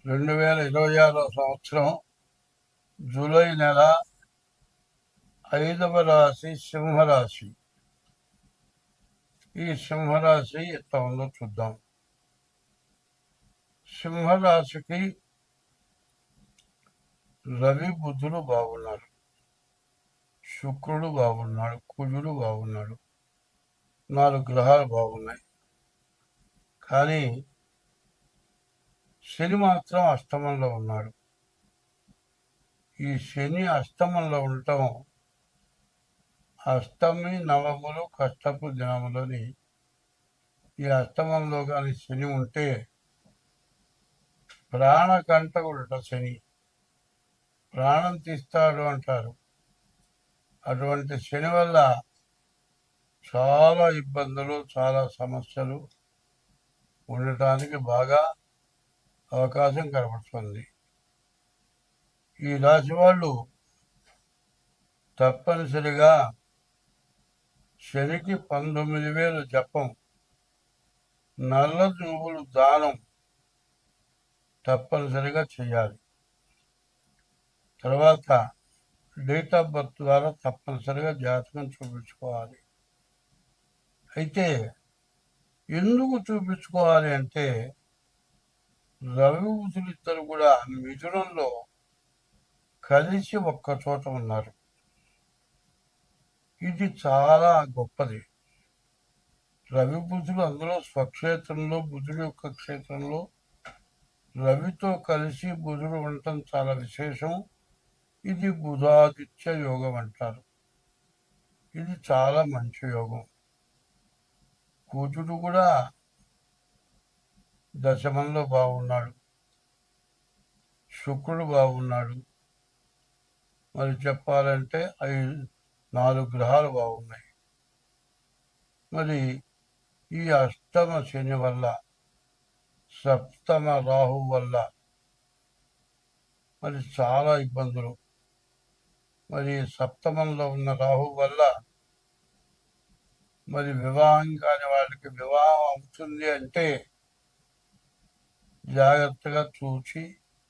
2026 సంవత్సరం జూలై నెల 5వ రాశి సింహరాశి. ఈ సింహరాశి ఎట్లా ఉందో చూద్దాం. సింహరాశికి రవి బుధుడు బాగున్నారు, శుక్రుడు బాగున్నాడు, కుజుడు బాగున్నాడు, 4 గ్రహాలు బాగున్నాయి. కానీ శని మాత్రం అష్టమంలో ఉన్నాడు. ఈ శని అష్టమంలో ఉండటం అష్టమి నవములు కష్టపు దినములని, ఈ అష్టమంలో కానీ శని ఉంటే ప్రాణకంటకుడట శని, ప్రాణం తీస్తాడు అంటారు. అటువంటి శని వల్ల చాలా ఇబ్బందులు, చాలా సమస్యలు ఉండటానికి బాగా అవకాశం కనబడుతుంది. ఈ రాశి వాళ్ళు తప్పనిసరిగా శనికి 19,000 జపం, నల్ల నువ్వులు దానం తప్పనిసరిగా చేయాలి. తర్వాత డేట్ ఆఫ్ బర్త్ ద్వారా తప్పనిసరిగా జాతకం చూపించుకోవాలి. అయితే ఎందుకు చూపించుకోవాలి అంటే, రవి బుధులిద్దరు కూడా మిథునంలో కలిసి ఒక్క చోట ఉన్నారు. ఇది చాలా గొప్పది. రవి బుధులు అందులో స్వక్షేత్రంలో, బుధుడి యొక్క క్షేత్రంలో రవితో కలిసి బుధుడు ఉండటం చాలా విశేషం. ఇది బుధాదిత్య యోగం అంటారు. ఇది చాలా మంచి యోగం. కుజుడు కూడా దశమంలో బాగున్నాడు, శుక్రుడు బాగున్నాడు. మరి చెప్పాలంటే 4 గ్రహాలు బాగున్నాయి. మరి ఈ అష్టమ శని వల్ల, సప్తమ రాహు వల్ల మరి చాలా ఇబ్బందులు. మరి సప్తమంలో ఉన్న రాహు వల్ల మరి వివాహం కాని వాళ్ళకి వివాహం అవుతుంది అంటే జాగ్రత్తగా చూసి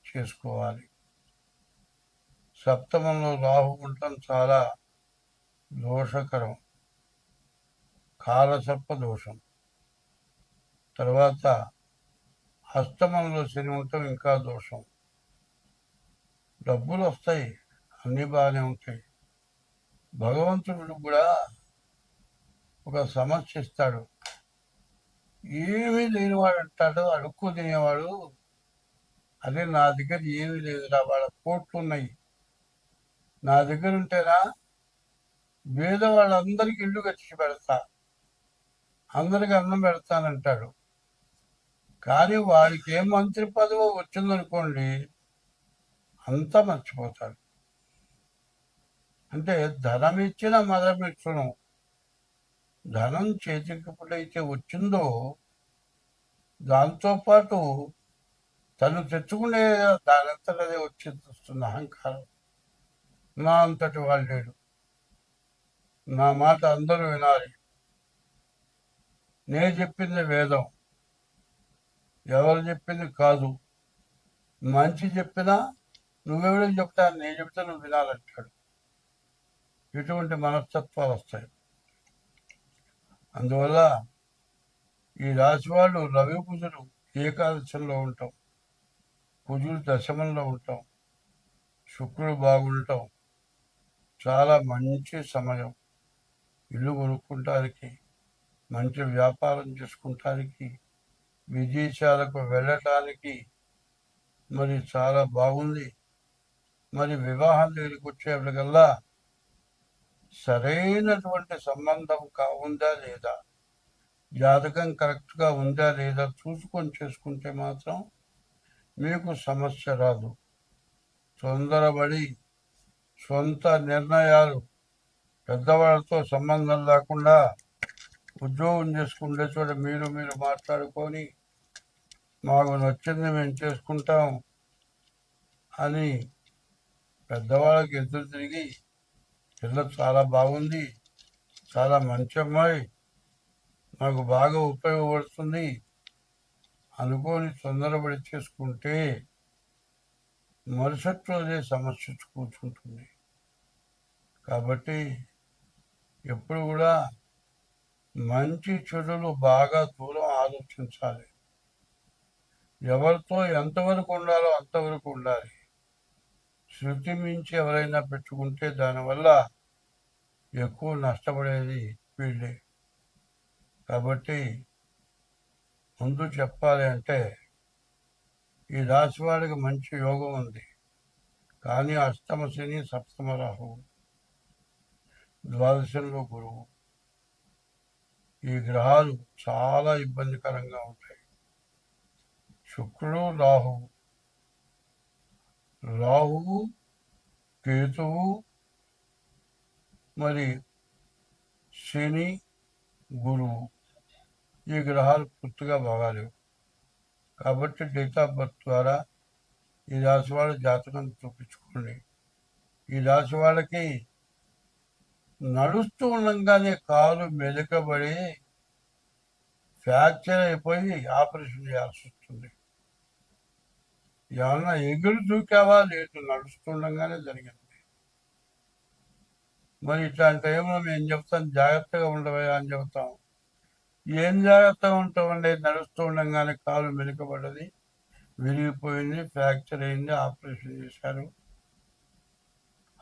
చేసుకోవాలి. సప్తమంలో రాహు ఉండటం చాలా దోషకరం, కాలసర్ప దోషం. తర్వాత అష్టమంలో శని ఉండటం ఇంకా దోషం. డబ్బులు వస్తాయి, అన్నీ బాగానే ఉంటాయి. భగవంతుడు కూడా ఒక సమస్య ఇస్తాడు. ఏమీ లేనివాడు అంటాడు, అడుక్కు తినేవాడు, అదే నా దగ్గర ఏమీ లేదురా, వాళ్ళ కోట్లు ఉన్నాయి, నా దగ్గర ఉంటేనా పేద వాళ్ళందరికీ ఇల్లు కట్టి పెడతా, అందరికి అన్నం పెడతానంటాడు. కానీ వాడికి ఏ మంత్రి పదవి వచ్చిందనుకోండి, అంతా మర్చిపోతాడు. అంటే ధనం ఇచ్చిన మదం ఇచ్చును. ధనం చేతికి ఎప్పుడైతే వచ్చిందో దాంతోపాటు తను తెచ్చుకునే దానంతటదే వస్తుంది అహంకారం. నా అంతటి వాళ్ళు లేడు, నా మాట అందరూ వినాలి, నేను చెప్పింది వేదం, ఎవరు చెప్పింది కాదు, మంచి చెప్పినా నువ్వెవరికి చెప్తా, నేను చెప్తే నువ్వు వినాలంటాడు. ఇటువంటి మనస్తత్వాలు వస్తాయి. అందువల్ల ఈ రాశి వాళ్ళు రవి బుధుడు ఏకాదశంలో ఉంటాం, కుజుడు దశమంలో ఉంటాం, శుక్రుడు బాగుండటం చాలా మంచి సమయం. ఇల్లు కొనుక్కుంటానికి, మంచి వ్యాపారం చేసుకుంటానికి, విదేశాలకు వెళ్ళటానికి మరి చాలా బాగుంది. మరి వివాహం దగ్గరికి వచ్చేప్పటికల్లా సరైనటువంటి సంబంధం ఉందా లేదా, జాతకం కరెక్ట్గా ఉందా లేదా చూసుకొని చేసుకుంటే మాత్రం మీకు సమస్య రాదు. తొందరపడి సొంత నిర్ణయాలు, పెద్దవాళ్ళతో సంబంధం లేకుండా ఉద్యోగం చేసుకుంటే చోట మీరు మాట్లాడుకొని మాకు నచ్చింది మేము చేసుకుంటాం అని పెద్దవాళ్ళకి ఎదురు తిరిగి, పిల్ల చాలా బాగుంది, చాలా మంచి అమ్మాయి, నాకు బాగా ఉపయోగపడుతుంది అనుకొని తొందరపడి చేసుకుంటే మరుసటి రోజే సమస్య వచ్చి కూర్చుంటుంది. కాబట్టి ఎప్పుడు కూడా మంచి చెడులు బాగా దూరం ఆలోచించాలి. ఎవరితో ఎంతవరకు ఉండాలో అంతవరకు ఉండాలి. శృతి మించి ఎవరైనా పెట్టుకుంటే దానివల్ల ఎక్కువ నష్టపడేది వీళ్ళే. కాబట్టి ముందు చెప్పాలి అంటే ఈ రాశి వాడికి మంచి యోగం ఉంది. కానీ అష్టమ శని, సప్తమ రాహు, ద్వాదశంలో గురువు, ఈ గ్రహాలు చాలా ఇబ్బందికరంగా ఉంటాయి. శుక్రుడు, రాహువు, కేతువు, మరి శని, గురువు, ఈ గ్రహాలు పూర్తిగా బాగాలేవు. కాబట్టి డేట్ ఆఫ్ బర్త్ ద్వారా ఈ రాశి వాళ్ళ జాతకం చూపించుకోండి. ఈ రాశి వాళ్ళకి నడుస్తూ ఉండగానే కాలు మెలకబడి ఫ్రాక్చర్ అయిపోయి ఆపరేషన్ చేయాల్సి వస్తుంది. ఏమన్నా ఎగురు దూకావా? లేదు, నడుస్తుండగానే జరిగింది. మరి ఇట్లాంటి టైంలో మేము చెప్తాం, జాగ్రత్తగా ఉండవా అని చెబుతాం. ఏం జాగ్రత్తగా ఉంటామండి? నడుస్తూ ఉండగానే కాలు మెలకబడ్డది, విరిగిపోయింది, ఫ్రాక్చర్ అయింది, ఆపరేషన్ చేశారు.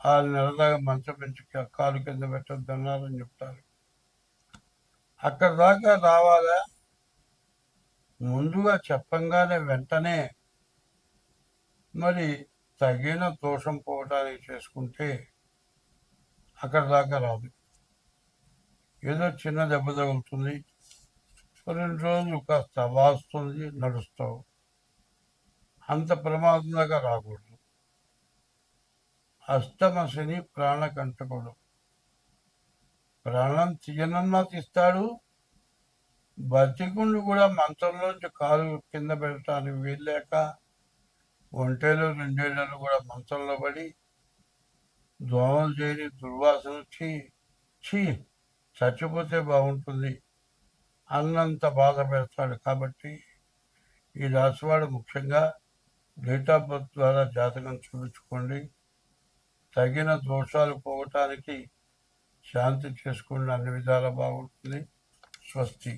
6 నెలల దాకా మంచం పెంచి కాలు కింద పెట్టొద్దన్నారని చెప్తారు. అక్కడ దాకా రావాలా? ముందుగా చెప్పంగానే వెంటనే మరి తగిన దోషం పోవటానికి చేసుకుంటే అక్కడ దాకా రాదు. ఏదో చిన్న దెబ్బ తగులుతుంది, 2 రోజులు కాస్త వాస్తుంది, నడుస్తావు. అంత ప్రమాదం దాకా రాకూడదు. అష్టమ శని ప్రాణకంటకుడు. ప్రాణం తీయనన్నా తీస్తాడు, బతికుండు కూడా మంచంలోంచి కాలు కింద పెట్టడానికి వీల్లేక 1 ఏళ్ళు 2 ఏళ్ళు కూడా మంచంలో పడి దోమలు చేరి దుర్వాసన వచ్చి చచ్చిపోతే బాగుంటుంది అన్నంత బాధ పెడతాడు. కాబట్టి ఈ రాశివాడు ముఖ్యంగా డేట్ ఆఫ్ బర్త్ ద్వారా జాతకం చూపించుకోండి. తగిన దోషాలు పోవటానికి శాంతి చేసుకోండి. అన్ని విధాలా బాగుంటుంది. స్వస్తి.